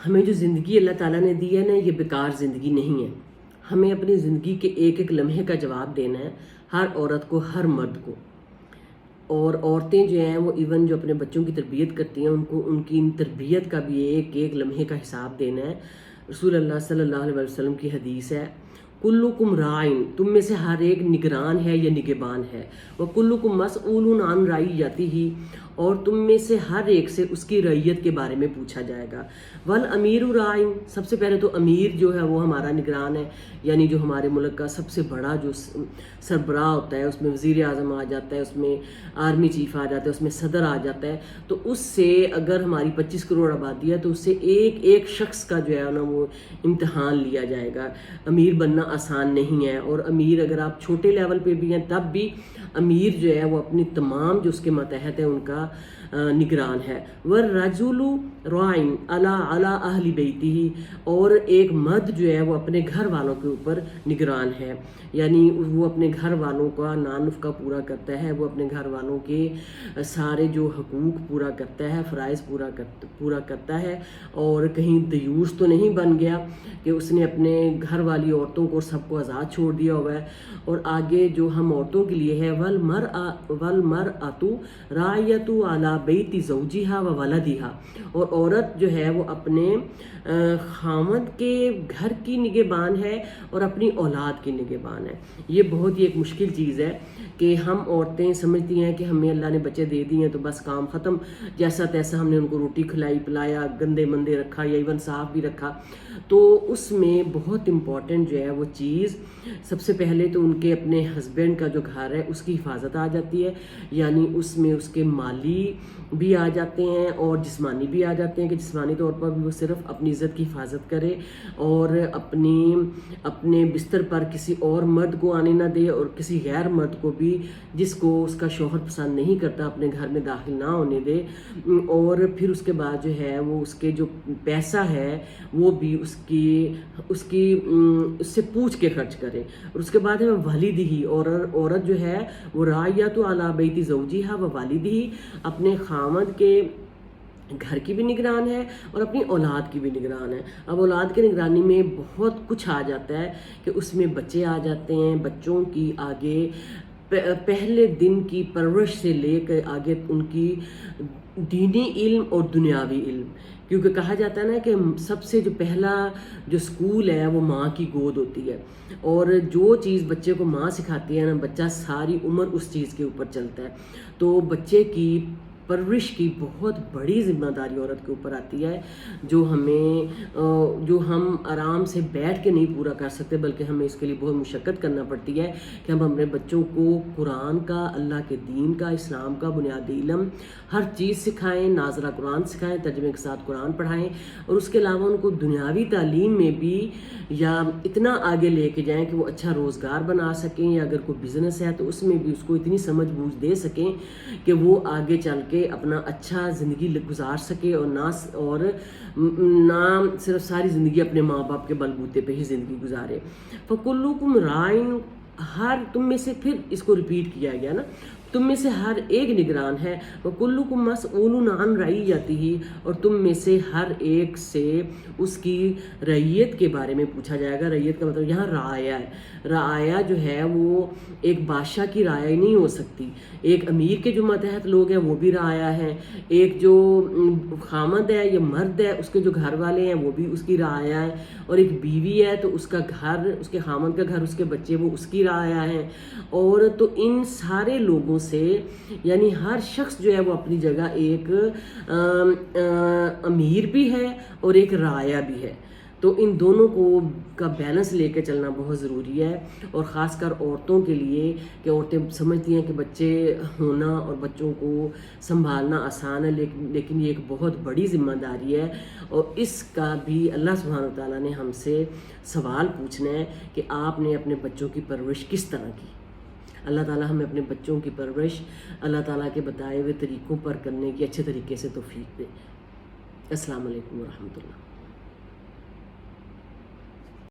ہمیں جو زندگی اللہ تعالیٰ نے دی ہے نا، یہ بیکار زندگی نہیں ہے. ہمیں اپنی زندگی کے ایک ایک لمحے کا جواب دینا ہے، ہر عورت کو، ہر مرد کو. اور عورتیں جو ہیں وہ ایون جو اپنے بچوں کی تربیت کرتی ہیں، ان کو ان کی تربیت کا بھی ایک ایک لمحے کا حساب دینا ہے. رسول اللہ صلی اللہ علیہ وسلم کی حدیث ہے، کلکم رائن، تم میں سے ہر ایک نگران ہے یا نگہبان ہے، وکلکم مسئول عن رعیتہ، اور تم میں سے ہر ایک سے اس کی رعیت کے بارے میں پوچھا جائے گا. والامیر رائن، سب سے پہلے تو امیر جو ہے وہ ہمارا نگران ہے، یعنی جو ہمارے ملک کا سب سے بڑا جو سربراہ ہوتا ہے، اس میں وزیر اعظم آ جاتا ہے، اس میں آرمی چیف آ جاتا ہے، اس میں صدر آ جاتا ہے. تو اس سے اگر ہماری 25 کروڑ آبادی ہے تو اس سے ایک ایک شخص کا جو ہے نا وہ امتحان لیا جائے گا. امیر بننا آسان نہیں ہے، اور امیر اگر آپ چھوٹے لیول پہ بھی ہیں تب بھی امیر جو ہے وہ اپنی تمام جو اس کے ماتحت ہیں ان کا نگران ہے. والرجل رائن علی اہل بیتہ، اور ایک مرد جو ہے وہ اپنے گھر والوں کے اوپر نگران ہے، یعنی وہ اپنے گھر والوں کا نانف کا پورا کرتا ہے، وہ اپنے گھر والوں کے سارے جو حقوق پورا کرتا ہے، فرائض پورا کرتا ہے. اور کہیں دیوس تو نہیں بن گیا کہ اس نے اپنے گھر والی عورتوں کو سب کو آزاد چھوڑ دیا ہوا ہے. اور آگے جو ہم عورتوں کے لیے ہے، والمرأۃ راعیۃ علی بیت زوجہا و ولدہا، اور عورت جو ہے وہ اپنے خامد کے گھر کی نگہبان ہے اور اپنی اولاد کی نگہبان ہے. یہ بہت ہی ایک مشکل چیز ہے کہ ہم عورتیں سمجھتی ہیں کہ ہمیں اللہ نے بچے دے دیے ہیں تو بس کام ختم، جیسا تیسا ہم نے ان کو روٹی کھلائی پلایا، گندے مندے رکھا یا ایون صاف بھی رکھا. تو اس میں بہت امپورٹنٹ جو ہے وہ چیز، سب سے پہلے تو ان کے اپنے ہسبینڈ کا جو گھر ہے اس کی حفاظت آ جاتی ہے، یعنی اس میں اس کے مالی بھی آ جاتے ہیں اور جسمانی بھی آ جاتے ہیں کہ جسمانی طور پر بھی وہ صرف اپنی عزت کی حفاظت کرے اور اپنے بستر پر کسی اور مرد کو آنے نہ دے، اور کسی غیر مرد کو بھی جس کو اس کا شوہر پسند نہیں کرتا اپنے گھر میں داخل نہ ہونے دے. اور پھر اس کے بعد جو ہے وہ اس کے جو پیسہ ہے وہ بھی اس سے پوچھ کے خرچ کرے. اور اس کے بعد ہے والدہ، اور عورت جو ہے وہ راعیۃ علی بیت زوجہا و والدہ، اپنے خامد کے گھر کی بھی نگران ہے اور اپنی اولاد کی بھی نگران ہے. اب اولاد کی نگرانی میں بہت کچھ آ جاتا ہے کہ اس میں بچے آ جاتے ہیں، بچوں کی آگے پہلے دن کی پرورش سے لے کر آگے ان کی دینی علم اور دنیاوی علم، کیونکہ کہا جاتا ہے نا کہ سب سے جو پہلا جو سکول ہے وہ ماں کی گود ہوتی ہے، اور جو چیز بچے کو ماں سکھاتی ہے نا، بچہ ساری عمر اس چیز کے اوپر چلتا ہے. تو بچے کی پرورش کی بہت بڑی ذمہ داری عورت کے اوپر آتی ہے، جو ہم آرام سے بیٹھ کے نہیں پورا کر سکتے، بلکہ ہمیں اس کے لیے بہت مشقت کرنا پڑتی ہے کہ ہم اپنے بچوں کو قرآن کا، اللہ کے دین کا، اسلام کا بنیادی علم ہر چیز سکھائیں، ناظرہ قرآن سکھائیں، ترجمے کے ساتھ قرآن پڑھائیں، اور اس کے علاوہ ان کو دنیاوی تعلیم میں بھی یا اتنا آگے لے کے جائیں کہ وہ اچھا روزگار بنا سکیں، یا اگر کوئی بزنس ہے تو اس میں بھی اس کو اتنی سمجھ بوجھ دے سکیں کہ وہ آگے چل کے اپنا اچھا زندگی گزار سکے، اور نہ صرف ساری زندگی اپنے ماں باپ کے بلبوتے پہ ہی زندگی گزارے. فَكُلُّكُمْ رَاعٍ، ہر تم میں سے، پھر اس کو ریپیٹ کیا گیا نا، تم میں سے ہر ایک نگران ہے. وَكُلُّكُمْ مَسْئُولٌ عَنْ رَعِيَّتِهِ، اور تم میں سے ہر ایک سے اس کی رعیت کے بارے میں پوچھا جائے گا. رعیت کا مطلب یہاں رعایا ہے. رعایا جو ہے وہ ایک بادشاہ کی رعایا نہیں ہو سکتی، ایک امیر کے جو ماتحت لوگ ہیں وہ بھی رعایا ہیں، ایک جو خامد ہے یا مرد ہے اس کے جو گھر والے ہیں وہ بھی اس کی رعایا ہے، اور ایک بیوی ہے تو اس کا گھر، اس کے خامد کا گھر، اس کے بچے وہ اس کی رعایا ہیں. اور تو ان سارے لوگوں سے، یعنی ہر شخص جو ہے وہ اپنی جگہ ایک امیر بھی ہے اور ایک رعایا بھی ہے. تو ان دونوں کا بیلنس لے کے چلنا بہت ضروری ہے، اور خاص کر عورتوں کے لیے، کہ عورتیں سمجھتی ہیں کہ بچے ہونا اور بچوں کو سنبھالنا آسان ہے، لیکن یہ ایک بہت بڑی ذمہ داری ہے، اور اس کا بھی اللہ سبحانہ وتعالیٰ نے ہم سے سوال پوچھنا ہے کہ آپ نے اپنے بچوں کی پرورش کس طرح کی. اللہ تعالیٰ ہمیں اپنے بچوں کی پرورش اللہ تعالیٰ کے بتائے ہوئے طریقوں پر کرنے کی اچھے طریقے سے توفیق دے. السلام علیکم ورحمۃ اللہ.